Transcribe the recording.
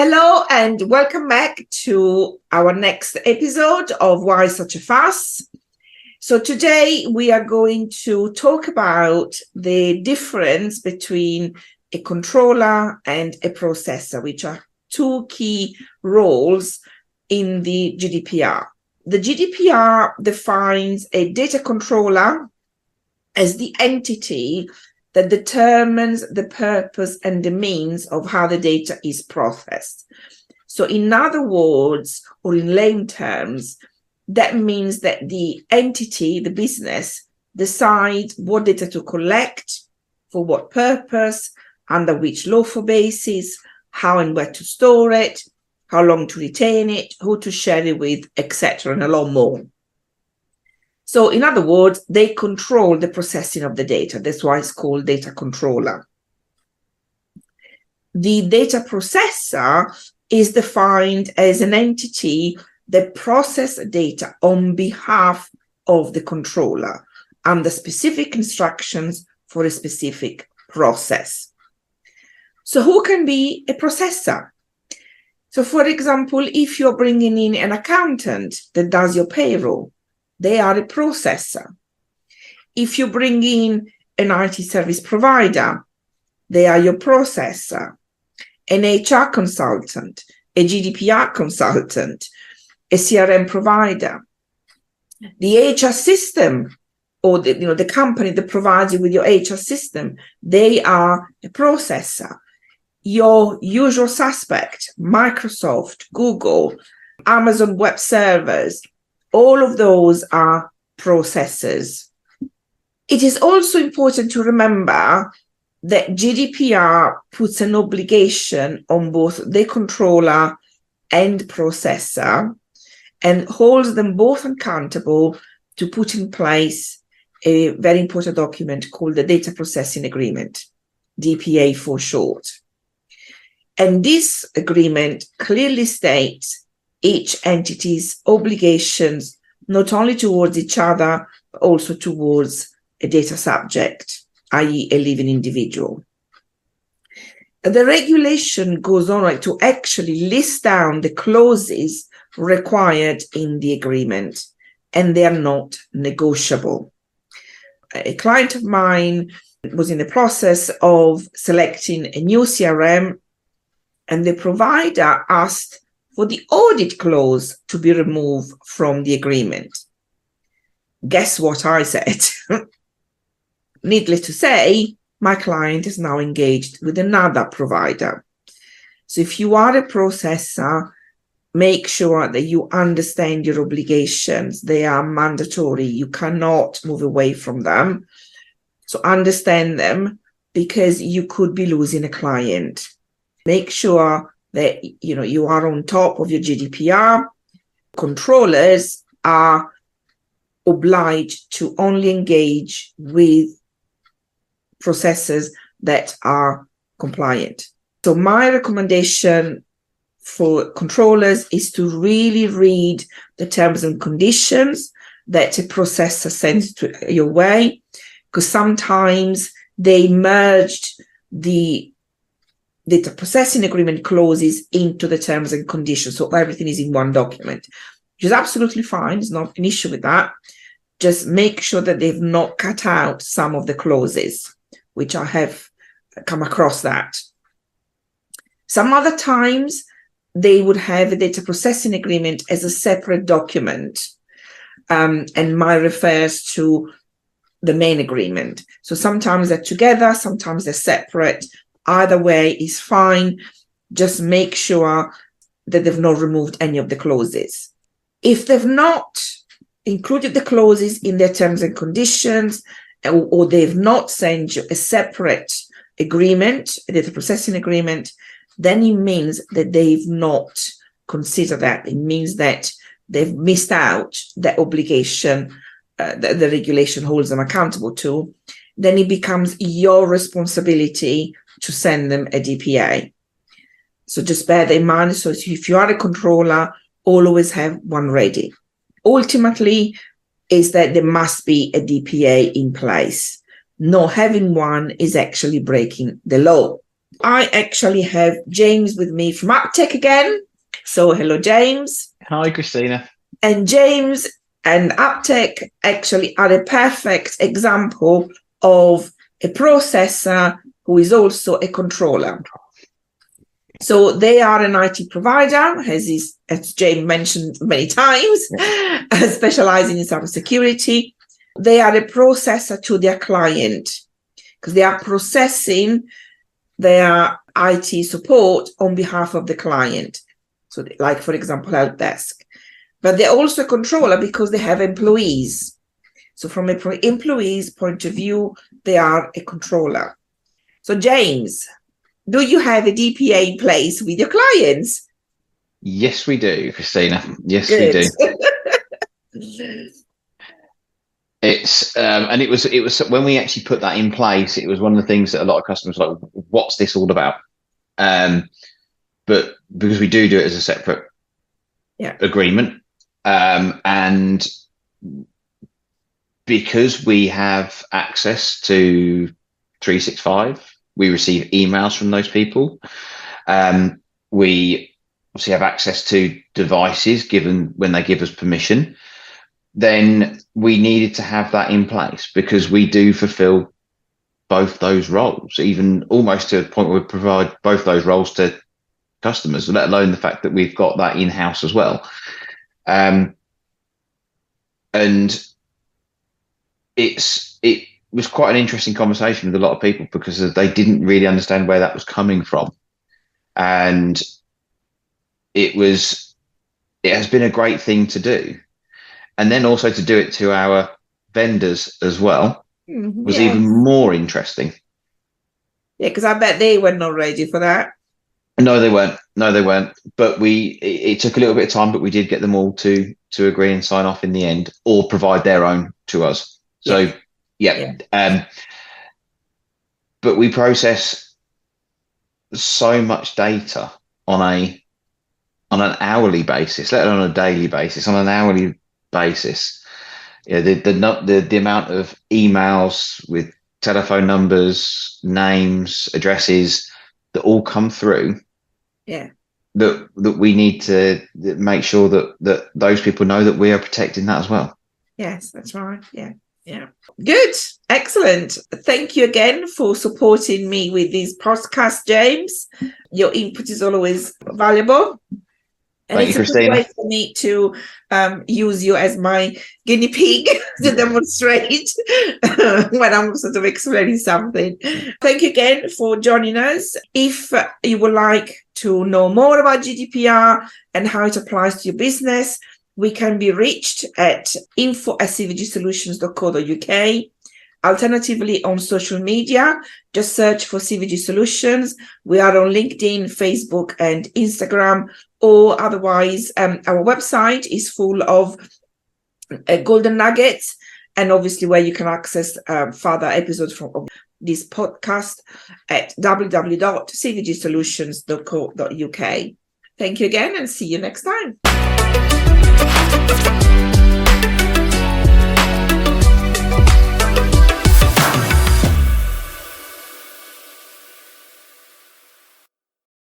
Hello and welcome back to our next episode of Why Such a Fuss. So today we are going to talk about the difference between a controller and a processor, which are two key roles in the GDPR. The GDPR defines a data controller as the entity that determines the purpose and the means of how the data is processed. So in other words, or in lame terms, that means that the entity, the business, decides what data to collect, for what purpose, under which lawful basis, how and where to store it, how long to retain it, who to share it with, etc., and a lot more. So in other words, they control the processing of the data. That's why it's called data controller. The data processor is defined as an entity that processes data on behalf of the controller under specific instructions for a specific process. So who can be a processor? So for example, if you're bringing in an accountant that does your payroll, they are a processor. If you bring in an IT service provider, they are your processor. An HR consultant, a GDPR consultant, a CRM provider. The HR system or the company that provides you with your HR system, they are a processor. Your usual suspect, Microsoft, Google, Amazon Web Servers, all of those are processors. It is also important to remember that GDPR puts an obligation on both the controller and processor and holds them both accountable to put in place a very important document called the Data Processing Agreement, DPA for short. And this agreement clearly states each entity's obligations, not only towards each other, but also towards a data subject, i.e. a living individual. The regulation goes on to actually list down the clauses required in the agreement, and they are not negotiable. A client of mine was in the process of selecting a new CRM, and the provider asked for the audit clause to be removed from the agreement. Guess what I said? Needless to say, my client is now engaged with another provider. So if you are a processor, make sure that you understand your obligations. They are mandatory. You cannot move away from them. So understand them, because you could be losing a client. Make sure that you are on top of your GDPR. Controllers are obliged to only engage with processors that are compliant. So my recommendation for controllers is to really read the terms and conditions that a processor sends to your way, because sometimes they merged the data processing agreement clauses into the terms and conditions. So everything is in one document, which is absolutely fine. There's not an issue with that. Just make sure that they've not cut out some of the clauses, which I have come across that. Some other times they would have a data processing agreement as a separate document, and mine refers to the main agreement. So sometimes they're together, sometimes they're separate. Either way is fine. Just make sure that they've not removed any of the clauses. If they've not included the clauses in their terms and conditions, or they've not sent you a separate agreement, a data processing agreement, then it means that they've not considered that. It means that they've missed out that obligation that the regulation holds them accountable to. Then it becomes your responsibility to send them a DPA. So just bear that in mind. So if you are a controller, always have one ready. Ultimately, is that there must be a DPA in place. Not having one is actually breaking the law. I actually have James with me from Uptech again. So hello, James. Hi, Christina. And James and Uptech actually are a perfect example of a processor who is also a controller. So they are an IT provider, as James mentioned many times, specializing in cybersecurity. They are a processor to their client because they are processing their IT support on behalf of the client. So like, for example, help desk. But they're also a controller because they have employees. So from an employee's point of view, they are a controller. So James, do you have a DPA in place with your clients? Yes, we do, Christina. Yes, Good. we do. It's and it was when we actually put that in place, it was one of the things that a lot of customers were like, what's this all about? But because we do it as a separate agreement, and because we have access to 365, we receive emails from those people. We obviously have access to devices given when they give us permission. Then we needed to have that in place because we do fulfill both those roles, even almost to a point where we provide both those roles to customers, let alone the fact that we've got that in-house as well. And it was quite an interesting conversation with a lot of people because they didn't really understand where that was coming from. And it has been a great thing to do. And then also to do it to our vendors as well was even more interesting. Yeah, because I bet they were not ready for that. No, they weren't. But it took a little bit of time, but we did get them all to agree and sign off in the end, or provide their own to us. So but we process so much data on an hourly basis, let alone on a daily basis, on an hourly basis. The amount of emails with telephone numbers, names, addresses that all come through. That we need to make sure that those people know that we are protecting that as well. Yes, that's right. Yeah. Good. Excellent. Thank you again for supporting me with this podcast, James. Your input is always valuable. And Thank it's you, a good Christina. way for me to use you as my guinea pig to demonstrate when I'm sort of explaining something. Thank you again for joining us. If you would like to know more about GDPR and how it applies to your business, we can be reached at info@cvgsolutions.co.uk. Alternatively, on social media, just search for CVG Solutions. We are on LinkedIn, Facebook, and Instagram. Or otherwise, our website is full of golden nuggets, and obviously where you can access further episodes from this podcast at www.cvgsolutions.co.uk. Thank you again, and see you next time.